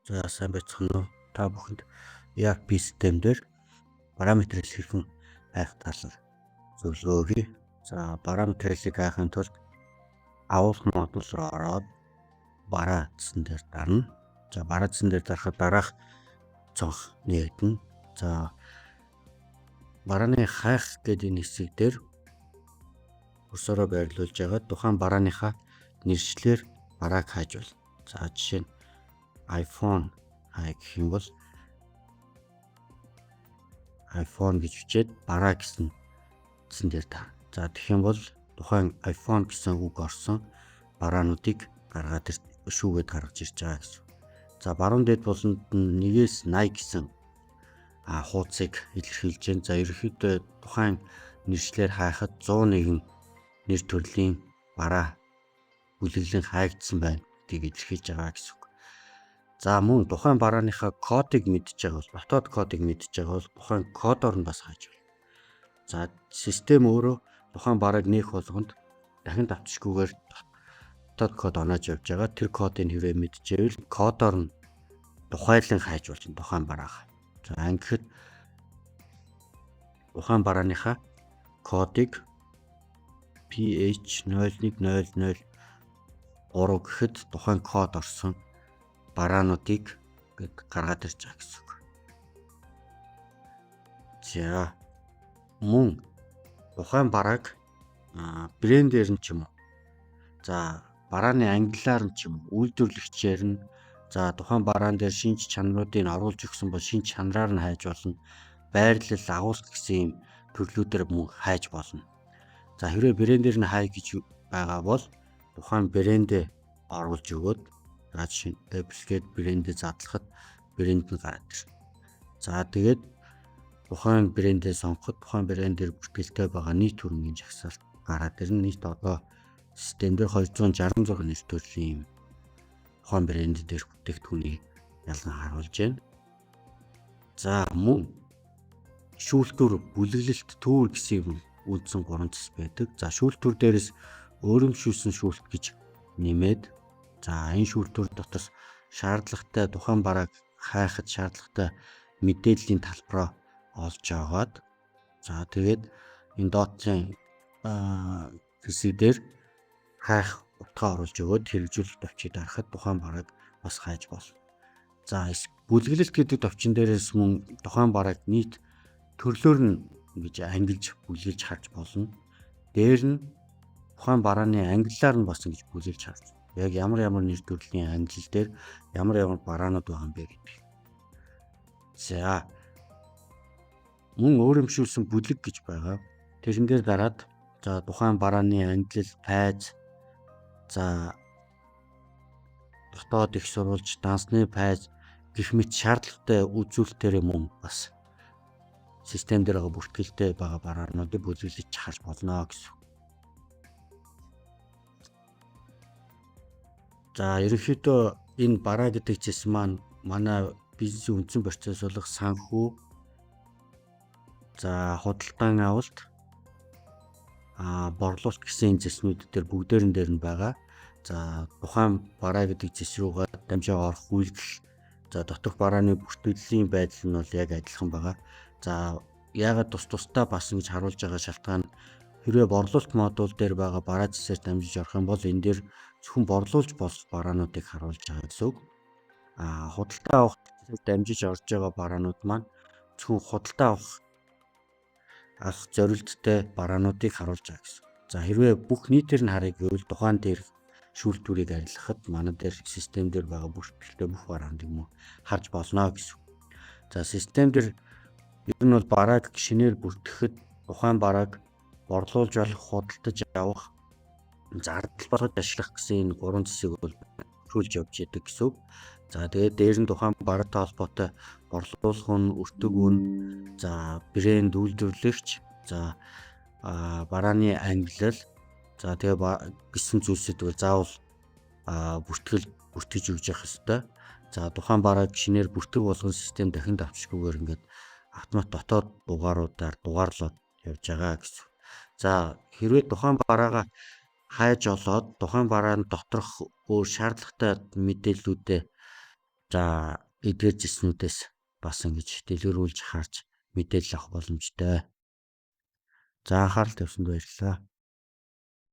За сайн байцгаана уу? Та бүхэнд ERP системээр параметрийг хэрхэн хайх талаар зөвлөгөө өгье. За параметрийг хайхын тулд агуулгын модуль руу ороод бараа гэсэн дээр дарна. За бараа гэсэн дээр дарахад дараах цонх нэгдэнэ. За барааны хайх гэдэг энэ хэсэг дээр курсороо байрлуулж ягаад тухайн барааныхаа нэршлэр барааг хайж болно. За жишээ нь iPhone хай гэх юм бол iPhone гэж бичээд бараа гэсэн дээр таа. За тэгэх юм бол тухайн iPhone гэсэн үг орсон бараануудыг гаргаад шүүгээд гаргаж ирж байгаа гэсэн. За баруун дээд болонд нэгээс 80 гэсэн хуудсыг илэрхийлж байна. За ерөнхийдөө тухайн нэршлэр хайхад 101 нэр төрлийн бараа бүлэглэн хайгдсан байна гэдгийг илэрхийлж байгаа гэсэн үг. За мөн тухайн барааныхаа кодыг мэдж байгаа бол дотоод кодыг мэдж байгаа бол тухайн кодоор нь бас хайж байна. За систем өөрөө тухайн барааг нээх болгонд дахин давтчихгүйгээр дотоод код оноож явж байгаа. Тэр кодыг хэрвээ мэдчихвэл кодоор нь тухайлан хайж болж тухайн бараага. За ангихад тухайн барааныхаа кодыг PH01003 гэхэд тухайн код орсон бараануудыг гаргаад ирж байгаа гэсэн үг. За мөн тухайн барааг брэндээр нь ч юм уу. За барааны ангиллаар нь ч юм уу, үйлдвэрлэгчээр нь за тухайн бараан дээр шинж чанаруудыг оруулж өгсөн бол шинж чанараар нь хайж болно. Байрлал, агуулга гэсэн юм төрлүүдээр мөн хайж болно. За хэрвээ брэндээр нь хай гэж байгаа бол тухайн брэндээ оруулж өгөөд за жишээ нь Apple-гээд брэндээ задлахад брэнд нь гараад ирнэ. За тэгээд тухайн брэндээ сонгоход тухайн брэндээр бүртгэлтэй байгаа нийт хөрөнгөний жагсаалт гараад ирнэ. Нийт одоо системээр 266 нэр төрлийн тухайн брэнд дээр бүтээгдэхүүнийг ялан харуулж байна. За мөн шүүлтүр, бүлэглэлт, төвөр гэсэн юм үндсэн 3 цэс байдаг. За шүүлтүр дээрээс өөрөмшүүлсэн шүүлт гэж нэмээд за энэ шүүлтүр дотор шаардлагатай тухайн барааг хайхад шаардлагатай мэдээллийн талбараа олж аваад за тэгээд энэ доотлын хэсэг дээр хайх утгаа оруулж өгөөд хэрэгжүүлэлт товчийг дарахад тухайн барааг бас хайж болно. За бүлэглэлт гэдэг товчин дээрээс мөн тухайн барааг нийт төрлөөр нь ингэж ангилж бүлгэлж харж болно. Дээр нь тухайн барааны ангиллаар нь бас ингэж бүлгэлж харж яг ямар нэр төрлийн ангил дээр ямар бараанууд байгаа юм бэ гэдэг. За мөн өөрөмшүүлсэн бүлэг гэж байгаа. Тэрэн дээр дараад за тухайн барааны ангил, файз за дотоод их сурвалж, дансны файз гэх мэт шаардлагатай үзүүлэлтээр мөн бас систем дээр байгаа бүртгэлтэй байгаа бараануудыг бүлэглэж харж болно гэсэн. За ерөнхийдөө энэ бараа гэдэг зэс маань манай бизнесийн үндсэн процесс болох санхүү, за худалдан авалт, борлуулалт гэсэн зэснүүд дээр бүгдээрэн дээр нь байгаа. За тухайн бараа гэдэг зэс рүүгээ дамжаа орох үйлдэл, за доторх барааны бүртгэлийн байдал нь бол яг адилхан байгаа. За яагаад тусдаа бас ингэж харуулж байгаа шалтгаан хэрвээ борлуулалт модуль дээр байгаа бараа зэсээр дамжиж орох юм бол энэ дээр зөвхөн борлуулж болох бараануудыг харуулж байгаа гэсэн үг. Худалдаа авах дамжиж орж байгаа бараанууд маань зөвхөн худалдаа авах зорилттой бараануудыг харуулж байгаа гэсэн. За хэрвээ бүх нийтээр нь харъя гэвэл тухайн дээр шүүлтүүрийг арилгахад манай дээр систем дээр байгаа бүртгэлтэй бүх бараануудыг мөн харж болно гэсэн. За систем дээр ер нь бол барааг шинээр бүртгэхэд тухайн барааг борлуулж болох, худалдаж авах, зардал болгож ашиглах гэсэн энэ 3 зэсийг бол хөрвүүлж явж яадаг гэсэн үг. За тэгээд дээр нь тухайн бараатай холбоотой борлуулах нь, өртөг үн, за брэнд, үйлдвэрлэгч, за барааны ангиллал, за тэгээ гэсэн зүйлсүүд бол заавал бүртгэж өгж явах ёстой. За тухайн барааг шинээр бүртгэх болгон систем дахин давтчихгүйгээр ингээд автомат дотоод дугааруудаар дугаарлаад явж байгаа гэсэн. За хэрвээ тухайн бараагаа хайж олоод тухайн барааны доторх өөр шаардлагатай мэдээллүүдээ За эдгээр зэснүүдээс бас ингэж дэлгэрүүлж харж мэдээлэл авах боломжтой. За анхаарал тавьсанд баярлалаа.